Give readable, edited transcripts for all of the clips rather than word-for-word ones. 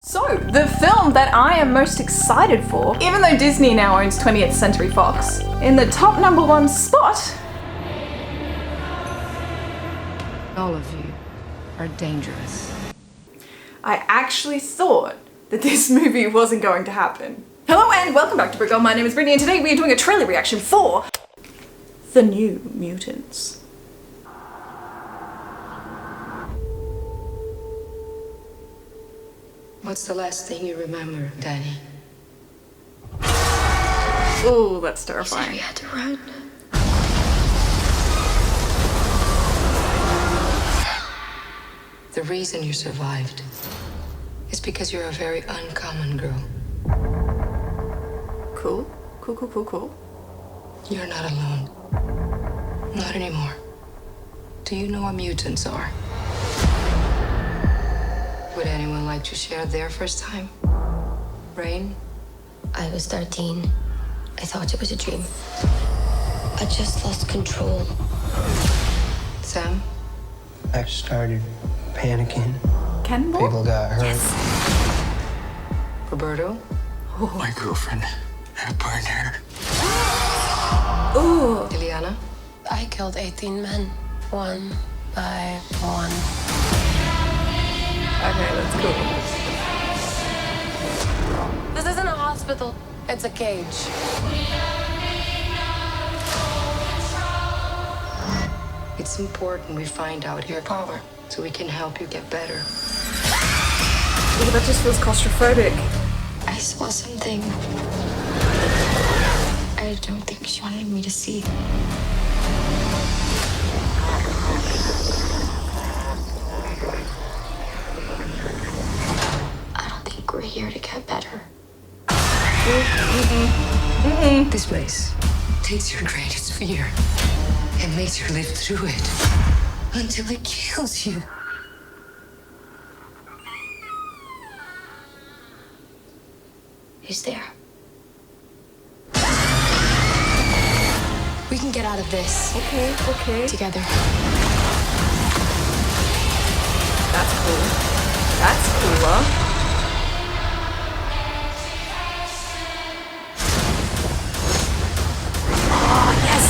So, the film that I am most excited for, even though Disney now owns 20th Century Fox, in the top #1 spot... All of you are dangerous. I actually thought that this movie wasn't going to happen. Hello and welcome back to Brick Girl. My name is Brittany and today we are doing a trailer reaction for the new Mutants. What's the last thing you remember, Danny? Ooh, that's You said terrifying. we had to run. The reason you survived is because you're a very uncommon girl. Cool. Cool. You're not alone. Not anymore. Do you know what mutants are? Would anyone like to share their first time? Rain? I was 13. I thought it was a dream. I just lost control. Sam? I started panicking. Cannonball? People got hurt. Roberto? My girlfriend had a partner. Ooh. Liliana? I killed 18 men, one by one. Okay, that's cool. This isn't a hospital, it's a cage. It's important we find out your power so we can help you get better. Ooh, that just feels claustrophobic. I saw something I don't think she wanted me to see. I don't think we're here to get better. This place takes your greatest fear and makes you live through it until it kills you. Who's there? We can get out of this Okay. together. That's cool. That's cooler. Oh, yes!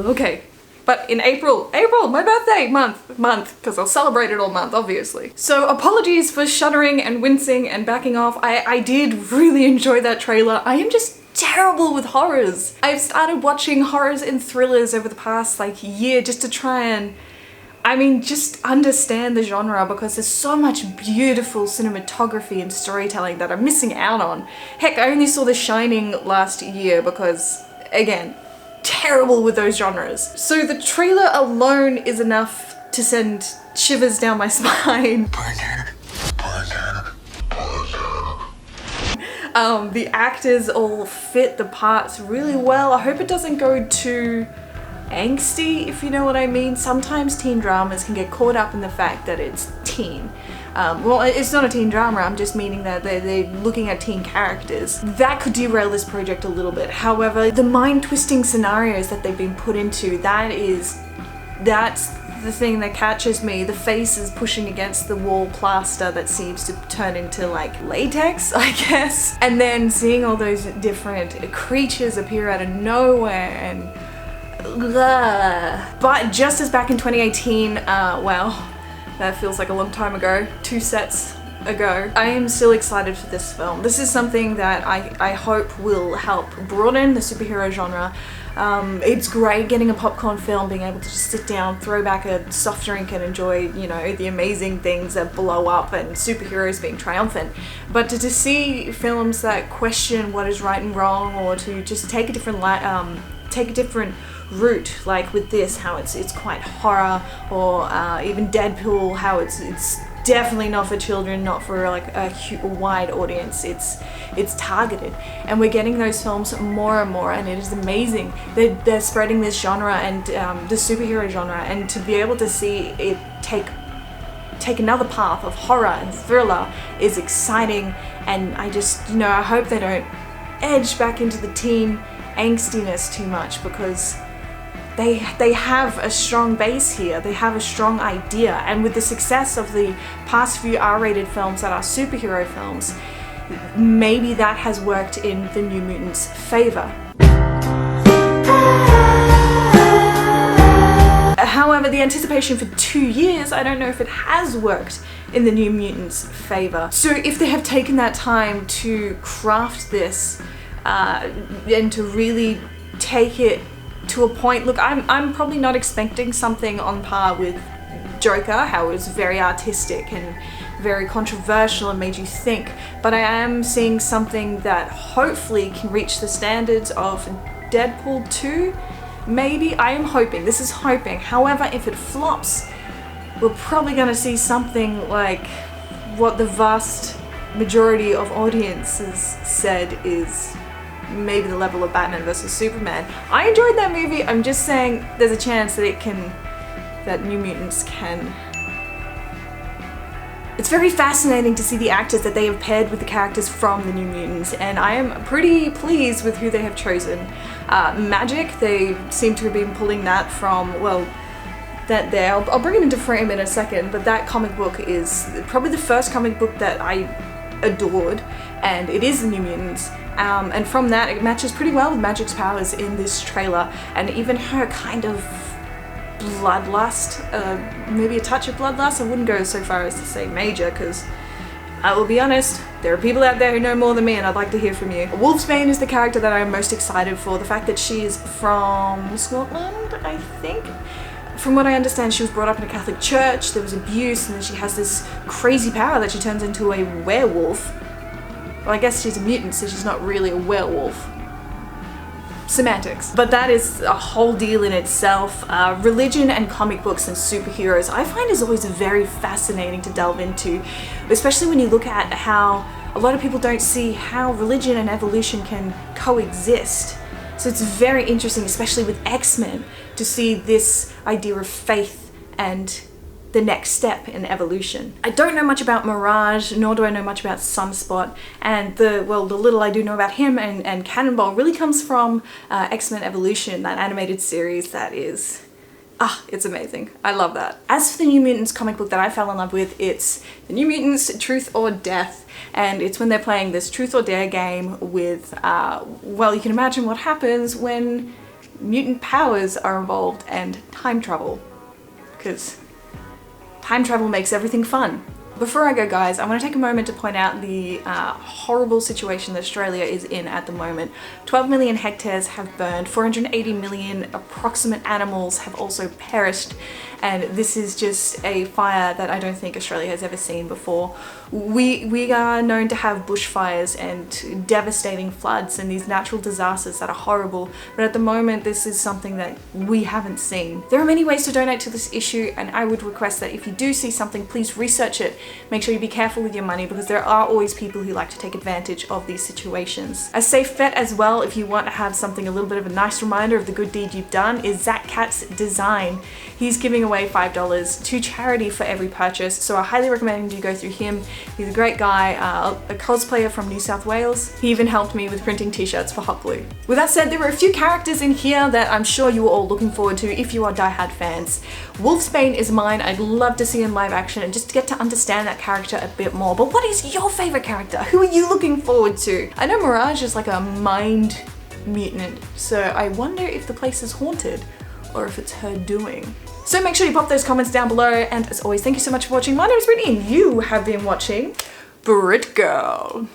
Okay. But in April, my birthday month, because I'll celebrate it all month, obviously. So apologies for shuddering and wincing and backing off. I did really enjoy that trailer. I am just terrible with horrors. I've started watching horrors and thrillers over the past year just to try and, just understand the genre because there's so much beautiful cinematography and storytelling that I'm missing out on. Heck, I only saw The Shining last year because, again, terrible with those genres. So the trailer alone is enough to send shivers down my spine. Partner. The actors all fit the parts really well. I hope it doesn't go too angsty, if you know what I mean. Sometimes teen dramas can get caught up in the fact that it's teen. Well, it's not a teen drama, I'm just meaning that they're looking at teen characters. That could derail this project a little bit. However, the mind-twisting scenarios that they've been put into, that's the thing that catches me. The faces pushing against the wall plaster that seems to turn into latex, I guess. And then seeing all those different creatures appear out of nowhere and... But just as back in 2018, wow. That feels like a long time ago, 2 sets ago. I am still excited for this film. This is something that I hope will help broaden the superhero genre. It's great getting a popcorn film, being able to just sit down, throw back a soft drink and enjoy, the amazing things that blow up and superheroes being triumphant. But to see films that question what is right and wrong, or to just take a different route, like with this, how it's quite horror, or even Deadpool, how it's definitely not for children, not for a wide audience. It's targeted, and we're getting those films more and more, and it is amazing. They're spreading this genre and the superhero genre, and to be able to see it take another path of horror and thriller is exciting. And I just, I hope they don't edge back into the teen angstiness too much, because they have a strong base here, they have a strong idea, and with the success of the past few R-rated films that are superhero films, maybe that has worked in the New Mutants' favor. However, the anticipation for 2 years, I don't know if it has worked in the New Mutants' favor. So if they have taken that time to craft this and to really take it to a point, look, I'm probably not expecting something on par with Joker, how it was very artistic and very controversial and made you think, but I am seeing something that hopefully can reach the standards of Deadpool 2. Maybe. I am hoping. This is hoping. However, if it flops, we're probably going to see something like what the vast majority of audiences said is maybe the level of Batman vs Superman. I enjoyed that movie. I'm just saying there's a chance that New Mutants can. It's very fascinating to see the actors that they have paired with the characters from the New Mutants, and I am pretty pleased with who they have chosen. Magic, they seem to have been pulling that from, well, that there. I'll bring it into frame in a second, but that comic book is probably the first comic book that I adored, and it is the New Mutants. And from that, it matches pretty well with Magic's powers in this trailer, and even her kind of bloodlust, maybe a touch of bloodlust. I wouldn't go so far as to say major, because I will be honest, there are people out there who know more than me, and I'd like to hear from you. Wolfsbane is the character that I'm most excited for. The fact that she is from Scotland, I think. From what I understand, she was brought up in a Catholic church, there was abuse, and then she has this crazy power that she turns into a werewolf. Well, I guess she's a mutant, so she's not really a werewolf. Semantics. But that is a whole deal in itself. Religion and comic books and superheroes, I find is always very fascinating to delve into, especially when you look at how a lot of people don't see how religion and evolution can coexist. So it's very interesting, especially with X-Men, to see this idea of faith and the next step in evolution. I don't know much about Mirage, nor do I know much about Sunspot, and the little I do know about him and Cannonball really comes from X-Men Evolution, that animated series that is, it's amazing. I love that. As for the New Mutants comic book that I fell in love with, it's the New Mutants Truth or Death, and it's when they're playing this Truth or Dare game with, well, you can imagine what happens when mutant powers are involved and time travel, because time travel makes everything fun. Before I go, guys, I want to take a moment to point out the horrible situation that Australia is in at the moment. 12 million hectares have burned, 480 million approximate animals have also perished, and this is just a fire that I don't think Australia has ever seen before. We are known to have bushfires and devastating floods and these natural disasters that are horrible, but at the moment this is something that we haven't seen. There are many ways to donate to this issue, and I would request that if you do see something, please research it. Make sure you be careful with your money, because there are always people who like to take advantage of these situations. A safe bet as well, if you want to have something a little bit of a nice reminder of the good deed you've done, is Zach Katz Design. He's giving away $5 to charity for every purchase, so I highly recommend you go through him. He's a great guy, a cosplayer from New South Wales. He even helped me with printing t-shirts for Hot Blue. With that said, there are a few characters in here that I'm sure you are all looking forward to if you are diehard fans. Wolfsbane is mine. I'd love to see in live action and just get to understand that character a bit more. But what is your favorite character? Who are you looking forward to? I know Mirage is like a mind mutant, so I wonder if the place is haunted or if it's her doing. So make sure you pop those comments down below, and as always, thank you so much for watching. My name is Brittany and you have been watching Brit Girl.